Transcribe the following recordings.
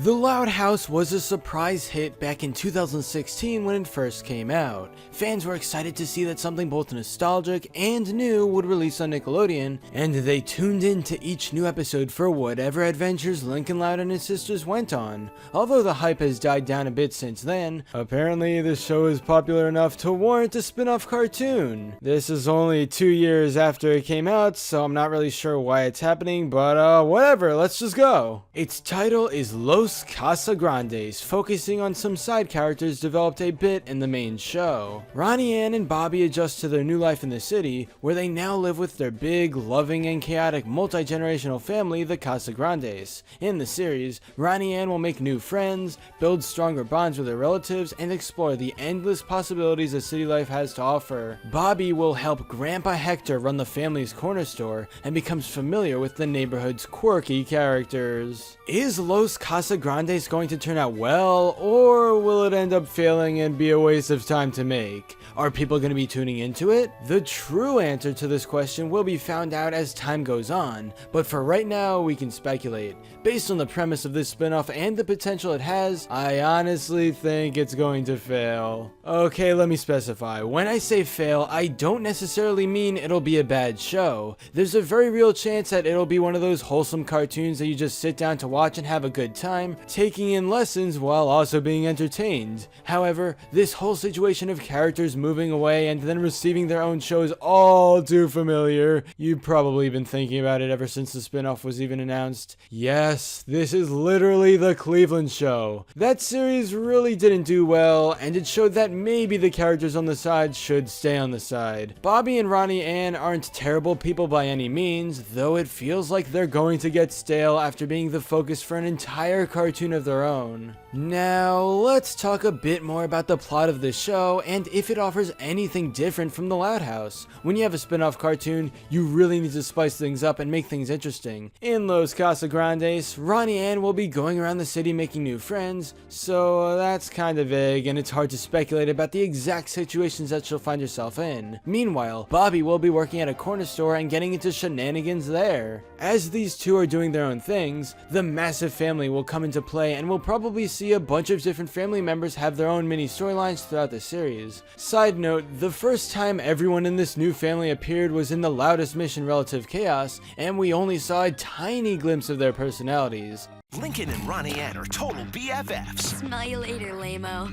The Loud House was a surprise hit back in 2016 when it first came out. Fans were excited to see that something both nostalgic and new would release on Nickelodeon, and they tuned in to each new episode for whatever adventures Lincoln Loud and his sisters went on. Although the hype has died down a bit since then, apparently the show is popular enough to warrant a spin-off cartoon. This is only 2 years after it came out, so I'm not really sure why it's happening, but whatever, let's just go. Its title is Los Casagrandes, focusing on some side characters developed a bit in the main show. Ronnie Anne and Bobby adjust to their new life in the city, where they now live with their big, loving, and chaotic multi-generational family, the Casagrandes. In the series, Ronnie Anne will make new friends, build stronger bonds with her relatives, and explore the endless possibilities that city life has to offer. Bobby will help Grandpa Hector run the family's corner store and becomes familiar with the neighborhood's quirky characters. Is Los Casagrandes going to turn out well, or will it end up failing and be a waste of time to make? Are people going to be tuning into it? The true answer to this question will be found out as time goes on, but for right now we can speculate. Based on the premise of this spinoff and the potential it has, I honestly think it's going to fail. Okay, let me specify. When I say fail, I don't necessarily mean it'll be a bad show. There's a very real chance that it'll be one of those wholesome cartoons that you just sit down to watch and have a good time, taking in lessons while also being entertained. However, this whole situation of characters moving away and then receiving their own show is all too familiar. You've probably been thinking about it ever since the spinoff was even announced. Yes, this is literally the Cleveland show. That series really didn't do well, and it showed that maybe the characters on the side should stay on the side. Bobby and Ronnie Anne aren't terrible people by any means, though it feels like they're going to get stale after being the focus for an entire cartoon of their own. Now, let's talk a bit more about the plot of this show and if it offers anything different from The Loud House. When you have a spin-off cartoon, you really need to spice things up and make things interesting. In Los Casagrandes, Ronnie Anne will be going around the city making new friends, so that's kind of vague and it's hard to speculate about the exact situations that she'll find herself in. Meanwhile, Bobby will be working at a corner store and getting into shenanigans there. As these two are doing their own things, the massive family will come into play and we'll probably see a bunch of different family members have their own mini storylines throughout the series. Side note, the first time everyone in this new family appeared was in the Loudest Mission Relative Chaos, and we only saw a tiny glimpse of their personalities. Lincoln and Ronnie Anne are total BFFs. Smell you later, lame-o.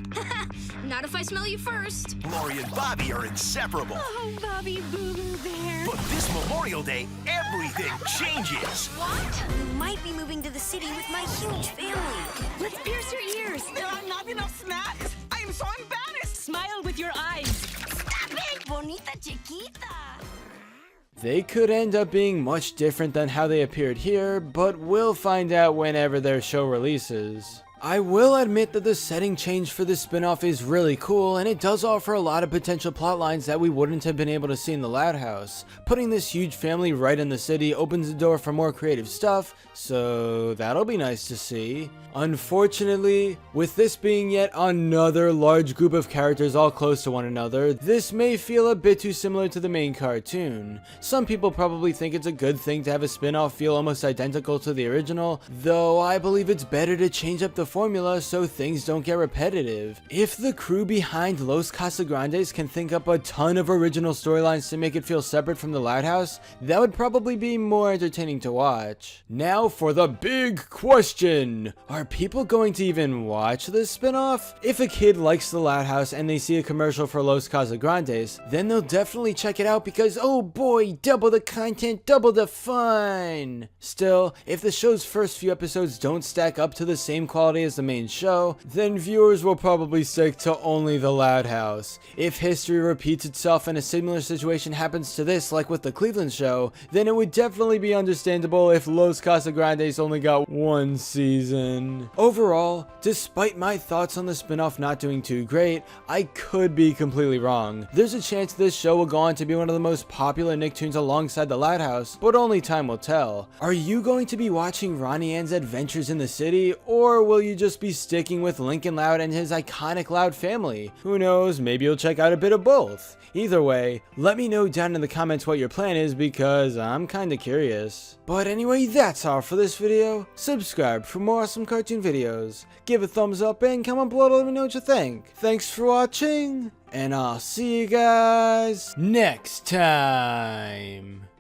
Not if I smell you first. Lori and Bobby are inseparable. Oh, Bobby Boo-Boo Bear. But this Memorial Day, everything changes. What? You might be moving to the city with my huge family. Let's pierce your ears. There are not enough snacks. I am so embarrassed. Smile with your eyes. Stop it, bonita chiquita. They could end up being much different than how they appeared here, but we'll find out whenever their show releases. I will admit that the setting change for this spinoff is really cool, and it does offer a lot of potential plot lines that we wouldn't have been able to see in the Loud House. Putting this huge family right in the city opens the door for more creative stuff, so that'll be nice to see. Unfortunately, with this being yet another large group of characters all close to one another, this may feel a bit too similar to the main cartoon. Some people probably think it's a good thing to have a spin-off feel almost identical to the original, though I believe it's better to change up the formula so things don't get repetitive. If the crew behind Los Casagrandes can think up a ton of original storylines to make it feel separate from the Loud House, that would probably be more entertaining to watch. Now for the big question! Are people going to even watch this spinoff? If a kid likes the Loud House and they see a commercial for Los Casagrandes, then they'll definitely check it out because, oh boy, double the content, double the fun! Still, if the show's first few episodes don't stack up to the same quality as the main show, then viewers will probably stick to only the Loud House. If history repeats itself and a similar situation happens to this like with the Cleveland show, then it would definitely be understandable if Los Casagrandes only got one season. Overall, despite my thoughts on the spinoff not doing too great, I could be completely wrong. There's a chance this show will go on to be one of the most popular Nicktoons alongside the Loud House, but only time will tell. Are you going to be watching Ronnie Anne's adventures in the city, or will you you just be sticking with Lincoln Loud and his iconic Loud family? Who knows, maybe you'll check out a bit of both. Either way, let me know down in the comments what your plan is because I'm kinda curious. But anyway, that's all for this video. Subscribe for more awesome cartoon videos. Give a thumbs up and comment below to let me know what you think. Thanks for watching, and I'll see you guys next time.